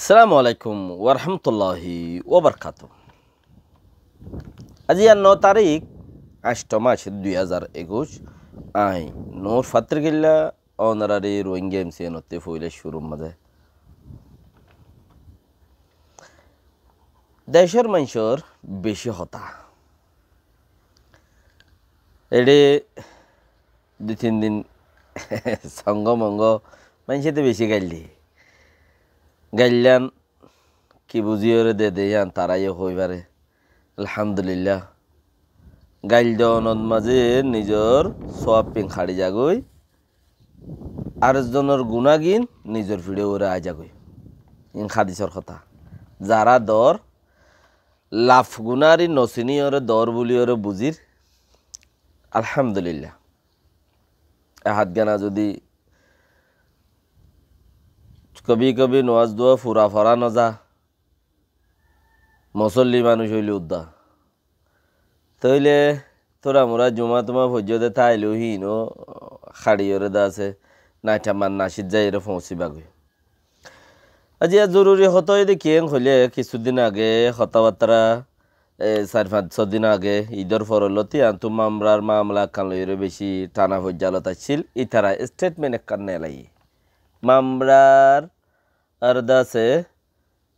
আসসালামু আলাইকুম ওরহমতুল্লাহি ওবরকাত। আজি 9 তারিখ 8 মাস 2021 আই নোর ফাত্রিকিল্লা অনারারি রোহিঙ্গা এমসিএনতে ফইলে শুরুর মাঝে দেশের মানুষের বেশি হতা এডে 2-3 দিন সঙ্গমঙ্গ মানুষেতে বেশি গাইলান কি বুঝিওরে দে ইয়ান তারাইও হইবারে আলহামদুলিল্লাহ গাইল দেওয়ানোর মাঝে নিজের সোয়াপিং খাড়ি যাগই আরেকজনের গুণাগিন নিজের ভিডিও করে আই যাগই ইন খাদিসর কথা যারা দর লাফ গুনারি নসিনি ওরে দর বলি ওরে বুঝির আলহামদুলিল্লাহ হাত গানা যদি কবি কবি নোয়াজ দোয়া ফুরা ফরা নজা মুসল্লি মানুষ হইলে উদ্দা তইলে তোরা মোরা জমা তোমা ভজ্যতে তাইলো হিনো খাড়িয়রে দা আছে নাইটা মান নাসিদ যাই এর পৌঁছিবাগৈ আজি জরুরি হতো দেখিয়ে হইলে কিছুদিন আগে কথাবার্তা 4-5 দিন আগে ঈদের ফরলতি আন্তু মামলা কানলইরে বেশি টানা ভজ্জালত আছিল ইতারা স্টেটমেন্ট একখান নেলাই মামলার আর দাসে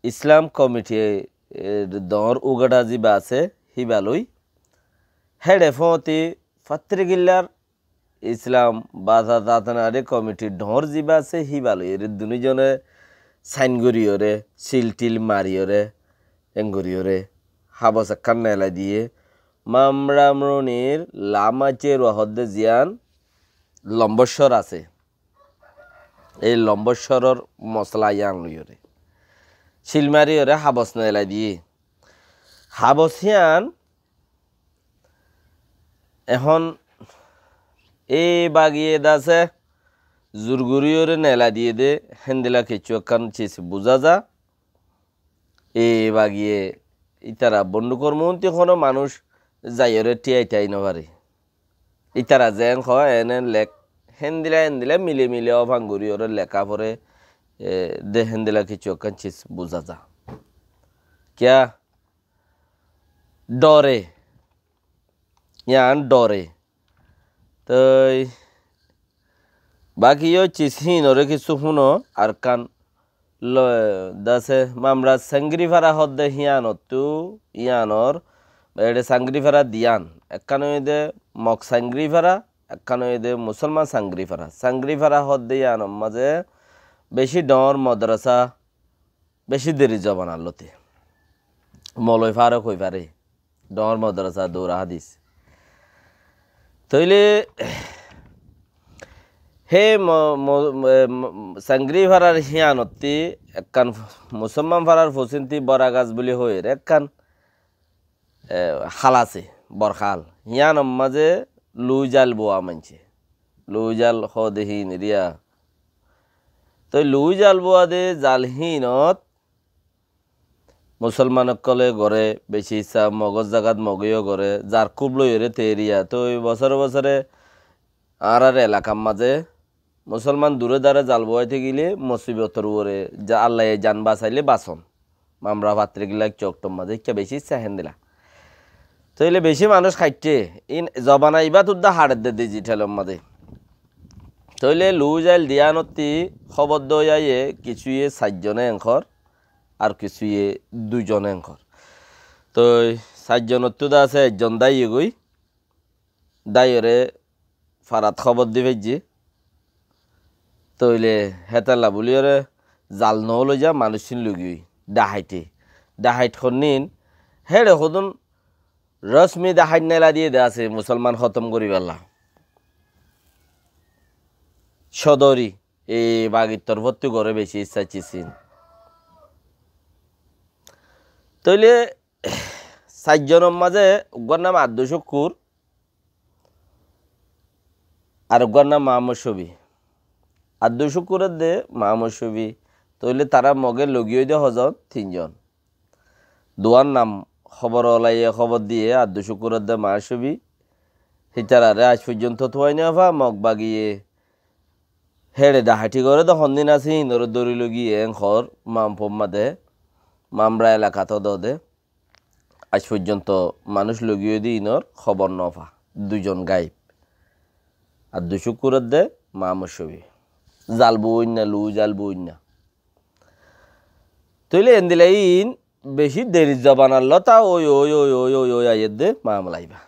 ইসলাম কমিটি দর উগাডা জিবা আছে হিবালই হেডে ফতি ফাত্রিগিল্লার ইসলাম বাধা দাতানারে কমিটির ঢর জিবা আছে হিবালই এর দুজনে সাইন গরিয়রে সিলটিল মারিয়রে এঙ্গরিয়রে হাবস একখান নেলা দিয়ে মামরামরনির লামাচের ওয়াহদ্দে জিয়ান লম্বস্বর আছে এই লম্বস্বরর মশলা ইয়াং লইরে শিলমারি ওরে হাবস নেলা দিয়ে হাবসিয়ান এখন এই বাগিয়ে দাসে জুরগুরিওরে নেলা দিয়ে দে হেন্দিলা কিছু একখান চিস বুঝা যা এই বাগিয়ে ইতারা বন্ধুকর মন্ত্রী কোনো মানুষ যাইরে টিয়াই নবারে ইতারা যেন হয় এনে লেখ হেন্দিলা মিলে অভাঙ্গুরিওরে লেখা পরে দে হেন্দিলা কিছু একখান চিস বুঝা যা क्या डरे यान डरे तो बाकी यो चिसहीन और কিছু শুনো আর কান দাসে মামরা সাংগ্রিফারা হদ্দে হিয়ানতু ইয়ানর এডে সাংগ্রিফারা দিয়ান একখানইদে মক সাংগ্রিফারা একখানইদে মুসলমান সাংগ্রিফারা হদ্দে ইয়ান মাঝে বেশি ডর মাদ্রাসা বেশি দেরি জবান আল্লতে মলয় ফারক হই পারে ডর মাদ্রাসা দৌরা হাদিস তইলে হে সাংগ্রি ফারার হিয়ানতি একখান মুসলমান ফারার ফসিন্তি বরা গাছ বলি হয়ে একখান খালাছে বরখাল হিয়ান মাঝে লুই জাল বোয়া মানছে লুই জাল হদেহীন রিয়া তো লুই জাল বোয়া দে জালহীনত মুসলমানকলে গড়ে বেশি ইচ্ছা মগজ জাগাত মগইও গড়ে যার খুব লইরে তেরিয়া তো ওই বছরে আর এলাকার মাঝে মুসলমান দূরে দাঁড়ে জাল বয়াইতে গেলে মুসিবতর ওরে যা আল্লাহ জান বাঁচাইলে বাঁচন মামরা ভাতৃগিলা চকটম মাঝে কে বেশি ইচ্ছা হেন দিলা তো এলে বেশি মানুষ খাইতে ইন জবানা ইবা তুদ্দা হাড়ের দে ডিজিটালের মাঝে তইলে লুজাইল দিয়ানতি খবর দইয়ে কিছুয়ে 4 জনে এঙ্কর আর কিছুয়ে 2 জনে এঙ্কর তো 4 জনের তো আছে একজন দাইয়ে গই দাইরে ফারাত খবর দিবে যে তইলে হেতালা বলিওরে জাল নহলো যা মানুষিন লুগি ডাহাইট খনিন হেড়ে হদন রশ্মি ডাহাইট নেলা দিয়ে দে আছে মুসলমান খতম করি বেলা সদরি এই বাগিত্তর ভর্তি করে বেশি ইচ্ছা চিসিন তইলে 4 জনের মাঝে উগ্র নাম আব্দুল শুকুর আর উগ্র নাম মাহমুদ শফি আব্দুল শুকুরের দে মাহমুদ শফি তইলে তারা মগে লগিয়ে দে হজন 3 জন দোয়ার নাম খবর ওলাইয়ে খবর দিয়ে আব্দুল শুকুরের দে মাহমুদ শফি হিতারারে আজ পর্যন্ত থুয়াই না মগ বাগিয়ে হেড়ে ডাহাটি করে তো সন্দিন আছে ইনর দৌড়ি লগি ঘর মামপম মাদে মামরা এলাকা তো দে আজ পর্যন্ত মানুষ লগিয়ে দি ইনর খবর নফা 2 জন গাইব আর 2 শুকুরের দে মামুর ছবি জালবুই না লু জালবুই না তইলে এন্দিলাইন বেশি দেরি জবানার লতা ওই ওই ওই ওই ওই ওই আইয়ের দে মামলাইবা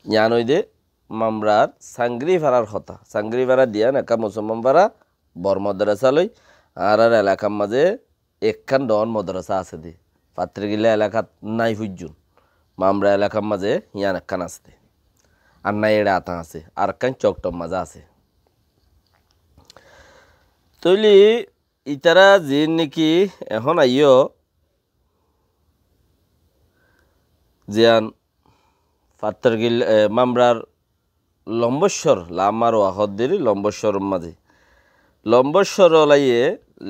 ইয়ান ওই দে মামরার সাংগ্রি ভাড়ার কথা সাংগ্রি ভাড়া দিয়া নাকা মুসলমান ভাড়া বর মাদ্রাসা লই আর আর এলাকার মাঝে একখান ডন মাদ্রাসা আছে দে পাত্রগিলা এলাকাত নাই হুজ্জুন মামরা এলাকার মাঝে ইয়ান একখান আছে আর নাই এড়া আতা আছে আর একখান চকটম মাঝে আছে তৈলি ইতারা যে নাকি এখন আইও জিয়ান পাত্রগিল মামরার লম্বস্বর লামার ওয়াহদ্দের লম্বস্বর মাঝে লম্বস্বর লাইয়ে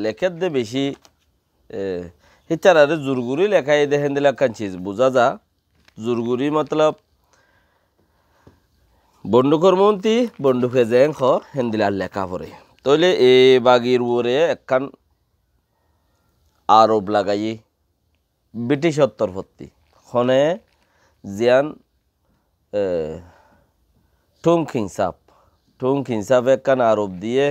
লেখার দে বেশি হিতারে জুরগুরি লেখাই দেখেন দিলে একখান চিজ বোঝা যা জুরগুরি মতলব বন্দুকর মন্ত্রী বন্দুকে যেন খ হেন্দিলার লেখা পড়ে তইলে এ বাগির উপরে একখান আরোপ লাগাই ব্রিটিশর তরফতি খনে জিয়ান ঠুং খিনসাপ একখান আরোপ দিয়ে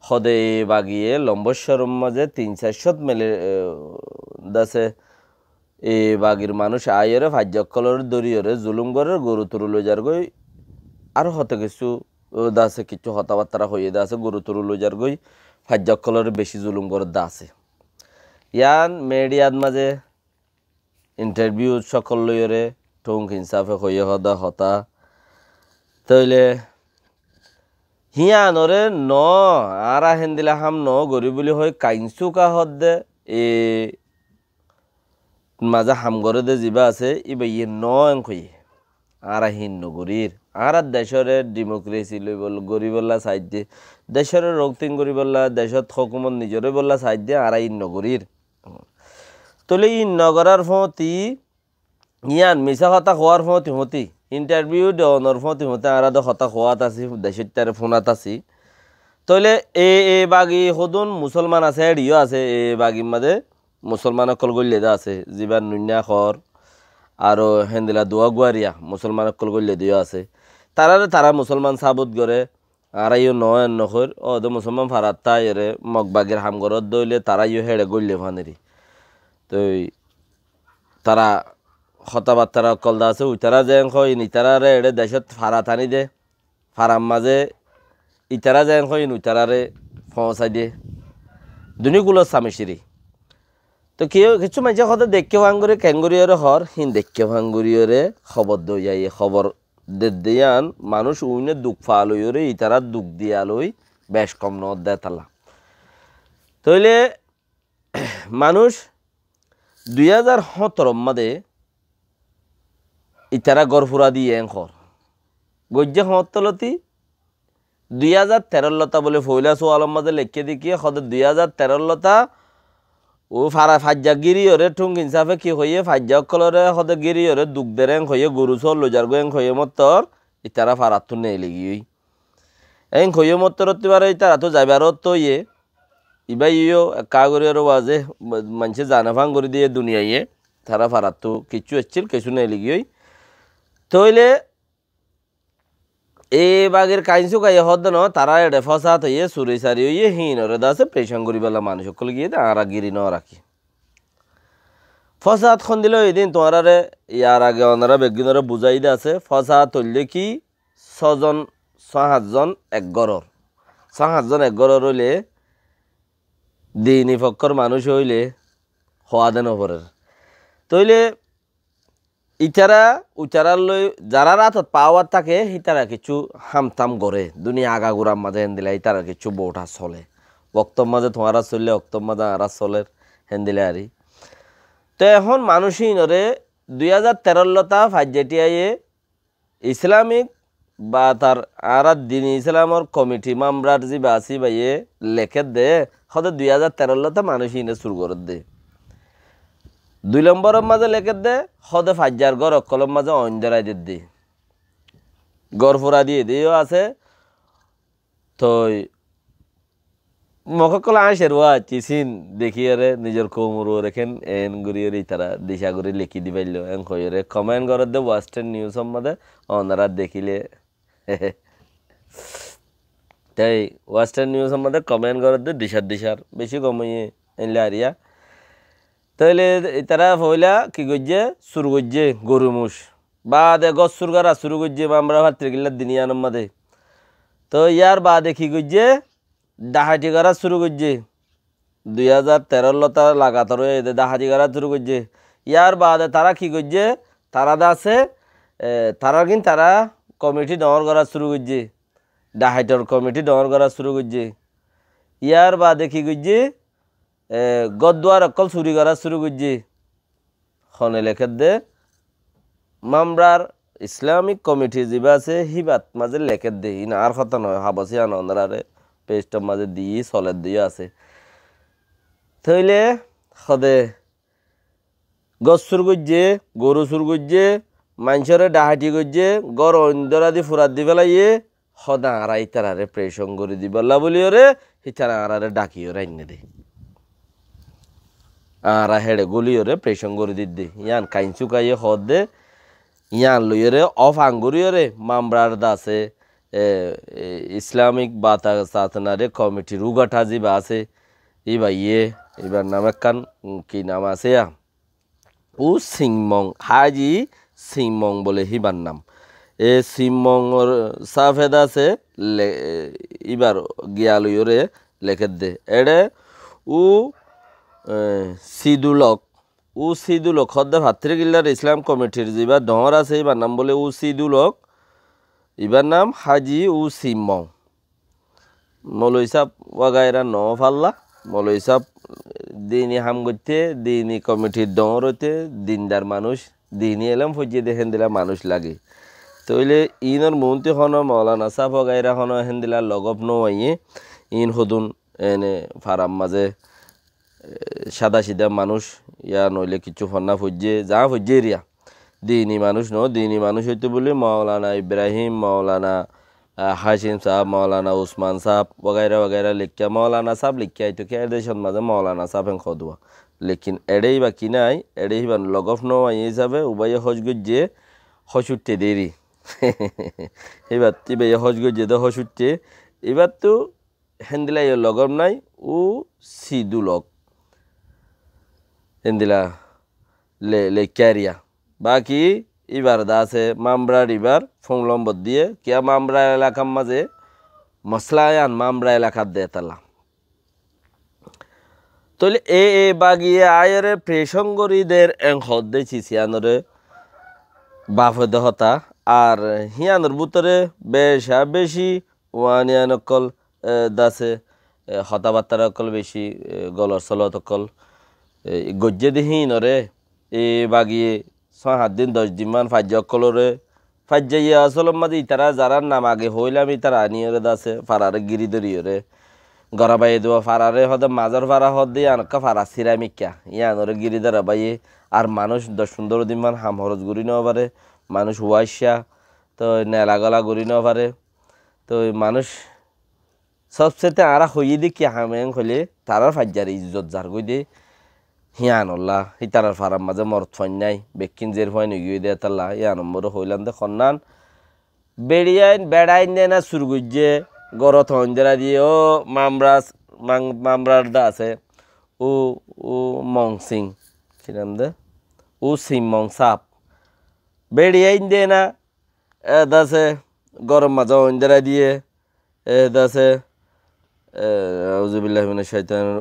সদে বাগিয়ে লম্বস্বর মাঝে 3-400 মেলে দাসে এ বাগির মানুষ আয়রে ফাজ্যকলর দরিয়রে জুলুম করে গরু তরু লই যার গই আরো হতে কিছু দাসে কিছু হতাবার্তা হয়ে দাসে গরু তরু লই যার গই ফাজ্যকলর বেশি জুলুম করে দাসে ইয়ান মিডিয়ার মাঝে ইন্টারভিউ সকল লইরে ঠুং খিনসাপে হয়ে হদা হতা তইলে হিয়ানরে ন আরা হেন্দিলা হাম ন গরি বলি হয় কাইনসুকা হদ্দে এ মাজা হাম গরে দে যিবা আছে ইবা ইয়ে ন এংখই আরা হিন নগরীর আরা দেশরে ডেমোক্রেসি লই বল গরি বললা সাইড দে দেশরে রক্তিং গরি বললা দেশত হকুমত নিজরে বললা সাইড দে আরা ইন নগরীর তলে ইন নগরার ফতি ইয়ান মিছা কথা হওয়ার ফতি হতি ইন্টারভিউ দেওয়ানোর ফতি হতে আরা দে হতা হওয়াত আছি দেশের তারে ফোনাত আছি তইলে এ বাগি হদুন মুসলমান আছে এডিও আছে এ বাগির মাঝে মুসলমান অকল গল্লে দা আছে যিবার নুন্যা খর আর হেন্দিলা দোয়া গুয়ারিয়া মুসলমান অকল গল্লে দিও আছে তারা মুসলমান সাবুত করে আর ইও নয় নখর ও দে মুসলমান ফারাত্তা এরে মগবাগের হামগরত দইলে তারা ইও হেড়ে গল্লে ভানেরি তো তারা হতাবার্তারা অকল দা আছে উইতারা যেন হয় ইতারারে এড়ে দেশত ফারা টানি দে ফারাম মাঝে ইতারা যেন হয় উইতারারে পৌঁছাই দিয়ে দুনিগুলো স্বামীশ্রী তো কেউ কিছু মানুষের কথা দেখে ভাঙ্গুরে ক্যাঙ্গুরিয়রে হর হিন দেখে ভাঙ্গুরিয়রে খবর দইয়াই খবর দিয়ান মানুষ উইনে দুঃখ ফালইরে ইতারা দুঃখ দিয়ালই বেশ কম ন দেয় তালা তইলে মানুষ 2017 মাদে ইতারা গড়ফুরা দিয়ে এংখর গজ্জে হতলতি 2013 লতা বলে ফইলা সো আলম মাঝে লেখে দেখিয়ে সদে 2013 লতা ও ফারা ফাজ্জা গিরিয়রে ঠুং ইনসাফে কি হইয়ে ফাজ্জা কলরে সদে গিরিয়রে দুঃখ দেরেং হইয়ে গরু চল লজার গোয়েং হইয়ে মতর ইতারা ফারাত নেই লেগি এং হইয়ে মতর তিবারে ইতারা তো যাইবারত তো ইয়ে ইবাই ইও কাগরিয়র ওয়াজে মানুষে জানা ভাঙ করে দিয়ে দুনিয়াইয়ে তারা ফারাত তো কিছু এসছিল কিছু নেই লেগি তইলে এ বাগের কাইনসু গাইয়ে হদ ন তারা এডে ফসাত হইয়ে সুরি সারি হইয়ে হিনরে দাসে প্রেশন করি বেলা মানুষ সকল গিয়ে আরা গিরি ন রাখি ফসাত খন দিল এদিন তোমারে ইয়ার আগে ওনারা বেগিনরে বুঝাই দে আছে ফসাত হইলে কি 6-7জন এক গরর 6-7জন এক গরর হইলে দিনী পক্ষর মানুষ হইলে হওয়া দেন ওপরের তইলে ইতারা উচারার লই যারা রাতত পাওয়ার থাকে হিতারা কিছু হামতাম করে দুনিয়া আগাগুড়ার মাঝে হেন্দিলে ইতারা কিছু বউটা চলে বক্তব মাঝে তোমারা চললে অক্তব মাঝে আরা চলের হেন্দিলে আরি তো এখন মানুষই নরে 2013 লতা ফাইজেটিয়াইয়ে ইসলামিক বা তার আর দিন ইসলামর কমিটি মামরার যে বাসি বাইয়ে লেখে দে হতে 2013 লতা মানুষই নে শুরু করে দে 2 নম্বরের মাঝে লেখে দে হদে ফাজ্জার গড় অকলম মাঝে অঞ্জরাই দে গড় ফুরা দিয়ে দিয়েও আছে তো মককলা আইসের ওয়া চিসিন দেখি আরে নিজের কৌমুরু রেখেন এন গুড়ি তারা দিশা গুড়ি লিখি দিবাইল এন কইরে কমেন্ট করে দে ওয়েস্টার্ন নিউজ সম্বন্ধে ওনারা দেখিলে তাই ওয়েস্টার্ন নিউজ সম্বন্ধে কমেন্ট করে দে দিশার বেশি কমিয়ে এনলে আরিয়া তাহলে তারা হইলা কি করছে শুরু করছে গরু মুষ বাদে গছ শুরু করা শুরু করছে আমরা ভাতৃগিল্লার দিনিয়ানোর মধ্যে তো ইয়ার বাদে কি করছে ডাহাটি করা শুরু করছে 2013 লতা লাগাতার ডাহাটি করা শুরু করছে ইয়ার বাদে তারা কি করছে তারা আছে তারা কমিটি ডর করা শুরু করছে ডাহাইটর কমিটি ডর করা শুরু করছে ইয়ার বাদে কি করছে গদ্দার অকল চুরি করা শুরু করছে খনে লেখে দে মামরার ইসলামিক কমিটি যা আছে হিবাত মাঝে লেখে দে ইন আর কথা নয় হাবাসি আনন্দারে পেস্টর মাঝে দিয়ে চলের দিয়ে আছে তাইলে সদে গছ চুর করছে গরু চুর করছে মানুষরে ডাহাটি করছে গড় অন্দরা দি ফুরাত দি পেলাইয়ে সদা আড়া ইতারারে প্রেশন করে দিবল্লা বলি ওরে ইতারা আড়ারে ডাকিও রাইনে দে আরা হেড়ে গলি ওরে প্রেশন করে দিদি ইয়ান কাইনচু কাইয়ে হদ দে ইয়ান লইরে অফ আঙ্গুরিয়রে মামরার দাসে ইসলামিক বাতা সাতনারে কমিটি রুগাঠা জিবা আছে ইবা এবার নাম একখান কি নাম আছে ও সিংমং হাজি সিংমং বলে হিবার নাম এ সিংমংর সাফেদ আছে ইবার গিয়া লইরে লেখে দে এড়ে ও সিদুলক হদ্দে ভাতৃগিল্লার ইসলাম কমিটির যেবার ডর আছে এবার নাম বলে সিদুলক এবার নাম হাজি সিমং মৌলই সাহ ওয়াগাইরা ন ফাল্লা মৌলই সাহ দিনই হাম করতে দিনই কমিটির ডর হইতে দিনদার মানুষ দিনই এলাম ফজিয়ে দেখেন দিলা মানুষ লাগে তইলে ইনর মন্ত্রী হন মৌলানা সাহ ওয়াগাইরা হন হেন দিলা লগব নইয়ে ইন হদুন এনে ফারাম মাঝে সাদা সিধা মানুষ ইয়া নইলে কিছু ফন্না ফজ্জে যা ফজ্জে এরিয়া দিনী মানুষ দিনী মানুষ হইতে বলে মৌলানা ইব্রাহিম মৌলানা হাসিম সাহেব মৌলানা উসমান সাহেব वगैरह লিখিয়া মৌলানা সাহেব লিখিয়া তো কে দেশন মাঝে মৌলানা সাহেব খদুয়া লেকিন এড়েই বা কি নাই এড়েই বা লগফ নো হিসাবে উভয়ে হজ গজ্জে হসুট্টে দেরি এবার তিবে হজ গজ্জে তো হসুট্টে এবার তো হেন্দিলাই লগম নাই ও সিদুলক হেন্দিলা লে ক্যারিয়া বাকি এবার দাসে মামরার এবার ফংলম্বর দিয়ে কিয়া মামরা এলাকার মাঝে মশলায়ান মামরা এলাকার দে তালা তাহলে এ বাগিয়ে আয়রে প্রেসঙ্গরীদের হদ দে চিসিয়ানরে বাফদ হতা আর হিয়ানোর ভিতরে বেশি ওয়ানিয়ান অকল দাসে হতাবার্তার অকল বেশি গলর চলত অকল গজ্জে দিহি নরে এ বাগিয়ে 6-7 দিন 10 দিন মান ফাজ্য অকলরে ফাজ্জাইয়া আসলম মাঝে ইতারা যারা নাম আগে হইলাম ইতারা আনিয়রে দাসে ফারারে গিরি ধরিয়রে গড়াবাই দেওয়া ফারারে হদে মাজার ফারা হদ দিয়ে আনকা ফারা সিরামিকা ইয়ানরে গিরি ধরা বাইয়ে আর মানুষ 10-15 দিন মান হাম হরজ ঘুরি নেওয়া পারে মানুষ হুয়াইসা তো নেলাগলা ঘুরি নেওয়া পারে তো মানুষ সবচেয়ে আরা হইয়ে দি কি হামেং হলে তারার ফাজ্জার ইজ্জত যার গই দে হিয়ানল্লাহ হিতারার ফারাম মাঝে মরত ফাইন নাই বেকিন জের ফাইন গিয়ে দে তাল্লা ইয়া নম্বর হইলাম দে খন্নান বেড়িয়াইন বেড়াইন দে না সুরগুজ্জে গরত হঞ্জরা দিয়ে ও মামরার দা আছে ও মং সিং কি নাম দে ও সিম মং সাপ বেড়িয়াইন দে না দাসে গরম মাঝে হঞ্জরা দিয়ে দাসে আউযুবিল্লাহি মিনাশ শাইতানির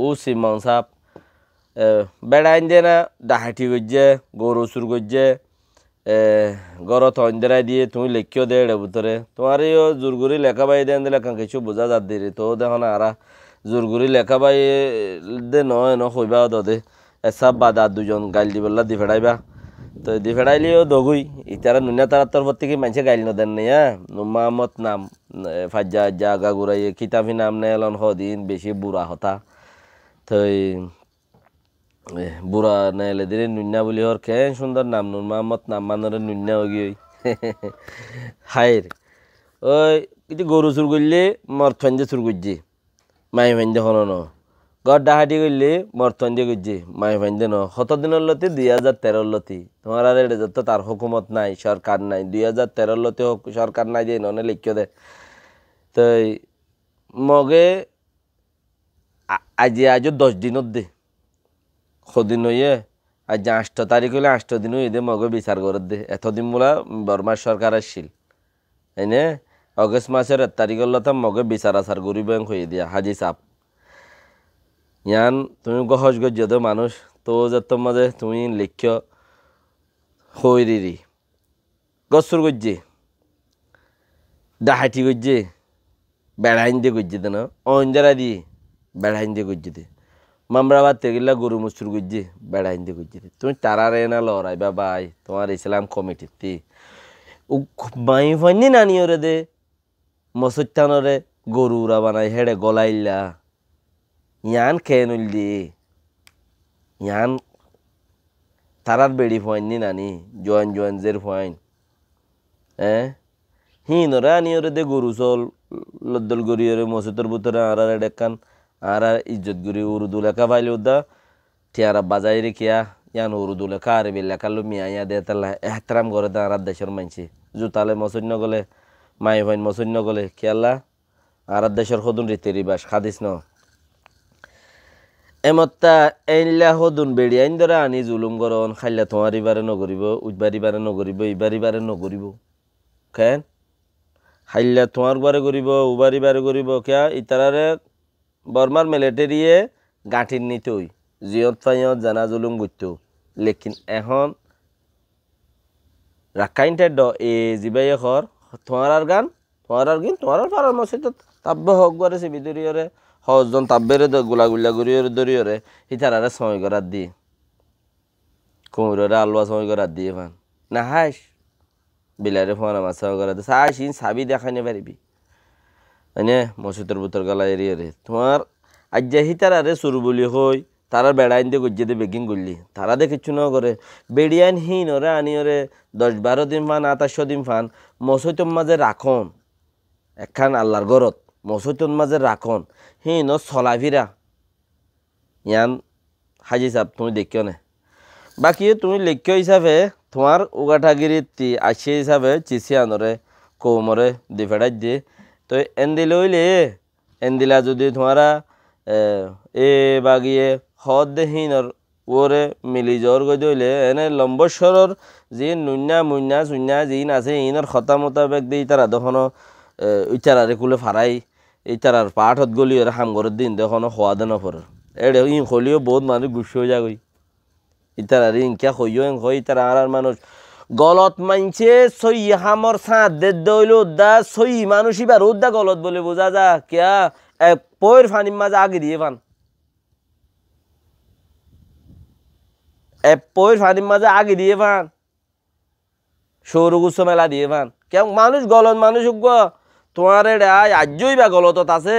ও সিম মং সাপ বেড়াইন দে না ডাহাটি গজ্জে গরু চুর গজ্জে গরত অন্ধেরাই দিয়ে তুমি লেখিও দে এড়ে ভিতরে তোমার এই জোরগুড়ি লেখা বাই দেন দিলে কাঁ কিছু বোঝা যাত দিরে তো দেখো না আরা জোরগুড়ি লেখা বাই দে নয় কইবা দে এসব বাদ আর দুজন গাইল দি বললা দি ফেড়াইবা তো দি ফেড়াইলিও দগুই ইতারা নুনিয়া তারার তরফ থেকে মানুষে গাইল নদেন নেই হ্যাঁ নুমামত নাম ফাজ্জা জাগা গুড়াইয়ে কিতাবি নাম নে এলন হদিন বেশি বুড়া হতা তো বুড়া নেলে দিনে নুন্যা বলি হর কে সুন্দর নাম নুন মাহমদ নাম মানরে নুন্যা হগি ওই হাইর ওই কিছু গরু চুর করলে মর ফেঞ্জে চুর করছি মাই ভাইন্দে হন ন গড় ডাহাটি করলে মর্তন দিয়ে গুজি মাই ভাইন্দে ন কত দিনের লতি 2013 লতি তোমার আর এটা যত তার হুকুমত নাই সরকার নাই 2013 লতি সরকার নাই যে ননে লিখিয়ে দে তো মগে আজও 10 দিনত দে সদিন হইয়ে আজ 8 তারিখ হলে 8 দিন হয়ে দে মগে বিচার করে দে এতদিন মোলা বর্মার সরকার আসছিল এনে অগস্ট মাসের 1 তারিখের লতা মগে বিচার আচার গরিব হয়ে দিয়া হাজি সাপ ইয়ান তুমি গহজ গজ্জত মানুষ তো যত মাঝে তুমি লিখ্য হইরি গসর গজ্জে ডাহাটি গজ্জে বেড়াইন দিয়ে গজ্জে দেন অঞ্জারা দিয়ে বেড়াইন দিয়ে গজ্জে দে মামরাবাদ তেগিল্লা গরু মুসুর গজ্জে বেড়াইন দিয়ে গজ্জে দে তুমি তারারে না লড়াই বা বাই তোমার ইসলাম কমিটিতে মাই ফাইনি নানি ওরে দে মসুত্তানরে গরুরা বানাই হেড়ে গলাইল্লা ইয়ান খেয়ে দি ইয়ান তারার বেড়ি ফাইনি নানি জোয়ান জের ফাইন হিনরে আনি ওরে দে গরু চল লদ্দল গরি ওরে মসুতর ভিতরে আর ডেকান আর ইজ্জত গরি উর্দু লেখা পাইলে উদা টিয়ারা বাজাই রেখিয়া ইয়ান উর্দু লেখা আর লেখা লো মিয়া ইয়া দে তালা এহতরাম করে দে আর দেশের মানছি জুতালে মসুদ নগলে মাই ভাইন মসুদ নগলে খেয়াল্লা আর দেশের সদুন রীতি রিবাস খাদিস ন এমত্তা এইলা সদুন বেড়ি আইন ধরে আনি জুলুম গরন খাইলা তোমারি বারে নগরিব উজবারি বারে নগরিব ইবারি বারে নগরিব কেন খাইলা তোমার বারে করিব উবারি বারে করিব কিয়া ইতারারে বর্মার মিলিটারিয়ে গাঁঠির নিতই জিয়ত ফাইয়ত জানা জুলুম গুতো লেকিন এখন রাখাইনটা ড এ জিবাই খর তোমার আর গান তোমার আর গিন তোমার আর পারার মসজিদ তাব্বে হক গরে সিবি দরিয়রে হজন তাব্বেরে গুলা গরিয়রে দরিয়রে ইতারারে সময় করার দি কুমুররে আলুয়া সময় করার দিয়ে ফান না হাস বিলারে ফোন আমার সময় করার দিয়ে সাইন সাবি দেখাইনে পারিবি মানে মসজিদের ভিতর গলা এরিয়রে তোমার আজ যে হিতারারে সুরু বলি হই তারা বেড়াইন দিয়ে গজ্জে বেগিং করলি তারা দেখে কিছু ন করে বেড়িয়ান হিন ওরে আনি ওরে 10-12 দিন ফান 28 দিন ফান মসজিদের মাঝে রাখন একখান আল্লাহর গরত মসজিদের মাঝে রাখন হিন চলাফিরা ইয়ান হাজি সাহেব তুমি দেখিও না বাকি তুমি লেখ্য হিসাবে তোমার উগাঠাগিরি আসি হিসাবে চিচি আনরে কৌমরে দি ফেড়াই দিয়ে তো এন্দিলে হইলে এন্দিলা যদি তোমারা এ বাগিয়ে হদ হিনর ওরে মিলি জ্বর গই দইলে এনে লম্বস্বরর যি নুন্যা মুন্যা চুন্যা যিন আছে ইনর খতা মোতাবেক দি তারা দখনো ইতারারে কুলে ফারাই ইতারার পাঠত গলি ওরা হামগরের দিন দখনো হওয়া দেন ফর এড়ে ইন হলিও বহুত মানুষ গুছি হয়ে যাগই ইতারারে ইনকা হইও এন হই ইতারা আর মানুষ গলত মানছে সই হামর সাঁত দে দইল উদ্দা সই মানুষ ইবার উদ্দা গলত বলে বোঝা যা কিয়া পয়ের ফানির মাঝে আগে দিয়ে ফান পয়ের ফানির মাঝে আগে দিয়ে ফান সৌরগুচ্ছ মেলা দিয়ে ফান কেমন মানুষ গলত মানুষ তোমার আজ্যই বা গলতত আছে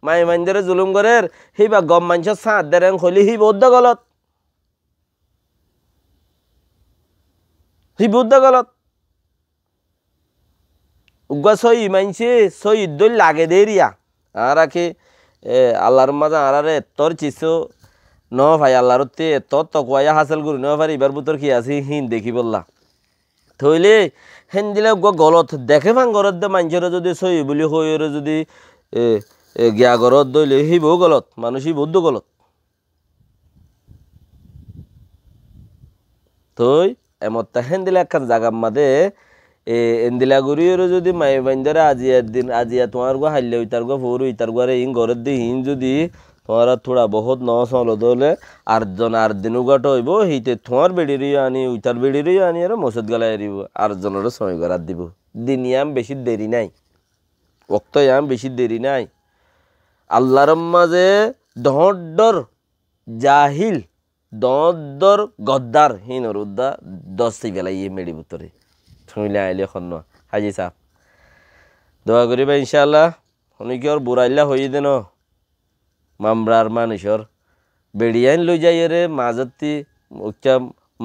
মাই মাইন্দরে জুলুম করের সেই বা গম মানুষের সাঁত দেন হলি হি বৌদ্ধ গলত হি বুদ্ধ গলত উগা সই মানছে সই দই লাগে দেরিয়া আর কি আল্লাহর মাঝে আরে তোর চিসো ন ভাই আল্লাহর তোর তকুয়া হাসিল করি ন ভাই এবার বুতর কি আছে হিন দেখি বললা থইলে হেন দিলে গলত দেখে ফান ঘরত দে মানুষের যদি সই বলি হইরে যদি গিয়া ঘরত দইলে হিবও গলত মানুষ হি বৌদ্ধ গলত থই এমত্তা হেন দিলে একখান জাগার মাঝে এন্দিলা গরিয়র যদি মাই বান্ধরে আজিয়ার দিন আজিয়া তোমার গো হাইলে ইতার গো ফোর ইতার গোরে ইন ঘরের দি হিন যদি তোমার থোড়া বহুত ন চল দলে আটজন 8 দিন উগাট হইব হিতে তোমার বেড়িরই আনি ইতার বেড়িরই আনি আর মসজিদ গলায় এরিব 8 জনের সময় করার দিব দিনিয়াম বেশি দেরি নাই ওক্তয়াম বেশি দেরি নাই আল্লাহর মাঝে দহডর জাহিল দর গদ্দার হিনর উদ্দা 10 বেলা ইয়ে মেড়ি ভিতরে শুনলে আইলে এখন হাজি সাহ দোয়া করিবা ইনশাআল্লাহ অনেকে ওর বুড়াইলা হয়ে দেন মামরার মানুষের বেড়িয়াইন লই যাই রে মাজতি উচ্চা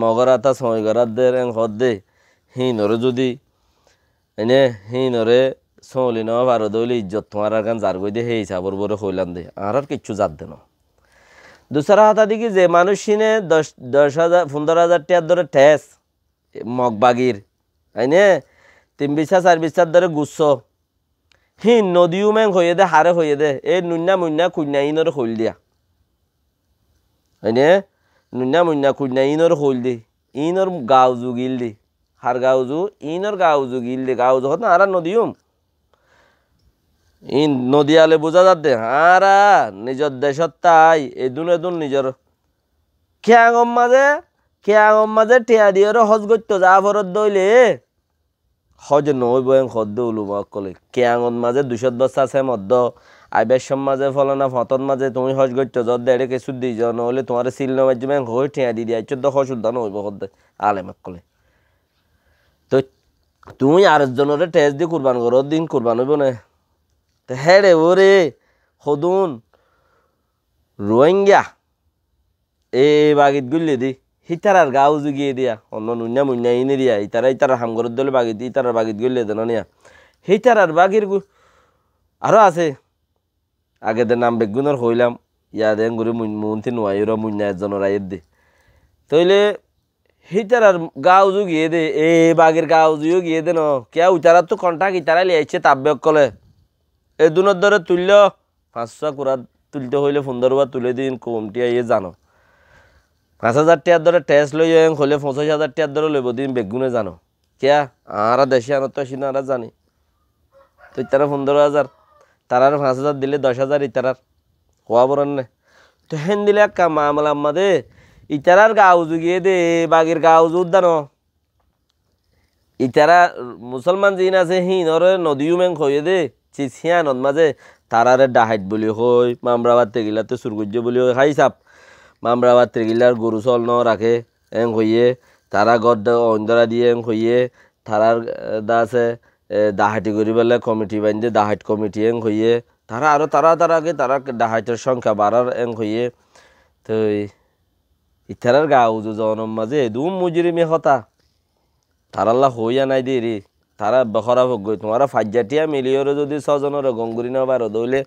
মগরাতা সময় গরাত দে হদ দে হিনরে যদি এনে হিনরে সলি ন পারো দইলে ইজ্জত তোমার আর গান যার গই দে হে হিসাবর বরে হইলাম দে আর কিচ্ছু জাত দেন দুসরা হাতা দিকে যে মানুষ সিনে 10,000 15,000 টাকার ধরে ঠেস মগবাগির আইনে 3 বিছা 4 বিচার ধরে গুচ্ছ হি নদীও মেং হয়ে দে হারে হয়ে দে এই নুন্না মুন্না কুন্না ইনর হইল দিয়া আইনে নুন্না মুন্না কুন্না ইনর হইল দি ইনর গাউজু গিল দি হার গাউজু ইনর গাউজু গিল দি গাউজু হত না আর নদীও ইন নদী আলে বোঝা যাতে হারা নিজের দেশত তাই এদুন এদুন নিজের খেয়াঙম মাঝে টিয়া দিয়ে হজ করতো যা ফরত দইলে হজ নই বয়ং হদ্দ উলুমা কলে খেয়াঙত মাঝে 200 বস্তা আছে মধ্য আইবেশম মাঝে ফলনা ফতন মাঝে তুমি হজ করতো যত দেড়ে কিছু দি যাও নহলে তোমার সিল নবাজি ব্যাংক হয়ে টিয়া দি দিয়া চোদ্দ হজ উদ্যান হইব হদ্দে আলেমাক কলে তো তুমি আরেকজনের টেস্ট দিয়ে কুরবান করো দিন কুরবান হইব না হেড়ে ওরে হদুন রোহিঙ্গা এ বাগিত গুললে দি হিতারার গাও জুগিয়ে দিয়া অন্য নুন্যা মুন্যা ইনে দিয়া ইতারা হামগরের দলে বাগিত ইতারার বাগিত গুললে দেন নিয়া হিতারার বাগির আরও আছে আগেদের নাম বেগুনের হইলাম ইয়াদ এন করে মন্ত্রী নোয়াইর মুন্যা একজনের আয়ের দে তইলে হিতারার গাও জুগিয়ে দে এ বাগের গাও জুইও গিয়ে দে ন কেয়া উতারার তো কন্টাক্ট ইতারা লিয়াইছে তাব্যক কলে এই দুনের ধরে তুলল 500 কুড়া তুলতে হইলে 15 বার তুলে দিন কমটি আইয়ে জানো 5,000 টাকার ধরে টেস্ট লই হলে 25,000 টাকার ধরে লইব দিন বেগুনে জানো কেয়া আর দেশে আনত তো আসি না আর জানি তো তারা 15,000 তারার 5,000 দিলে 10,000 ইতারার হওয়া বরণ নে তো হেন দিলে একটা মামলা আমাদে ইতারার গাও জুগিয়ে দে বাগের গাও জুদানো ইতারা মুসলমান জিন আছে হিনরে নদীও মেং হয়ে দে চিছিয়ানত মাঝে তারারে ডাহাইট বলি হই মামরাবাদ তেগিলাতে সুরগুজ্য বলি হই হাই সাপ মামরাবাদ তেগিলার গরু চল ন রাখে এং হইয়ে তারা গদ অন্দরা দিয়ে এং হইয়ে তারার দা আছে ডাহাইটি করি পেলে কমিটি বান্ধে ডাহাইট কমিটি এং হইয়ে তারা আরও তারাকে তারা ডাহাইটের সংখ্যা বাড়ার এং হইয়ে তো ইতারার গাও জনম মাঝে এদুম মুজরিমি হতা তারাল্লা হইয়া নাই দে রে তারা বখরা হোক গই তোমার ফাজ্জাটিয়া মিলিয়রে যদি 6 জনের গঙ্গুরি না বারো দইলে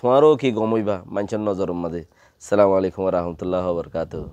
তোমারও কি গমইবা মানুষের নজরের মাঝে। আসসালামু আলাইকুম ওয়া রাহমাতুল্লাহি ওয়া বারাকাতুহু।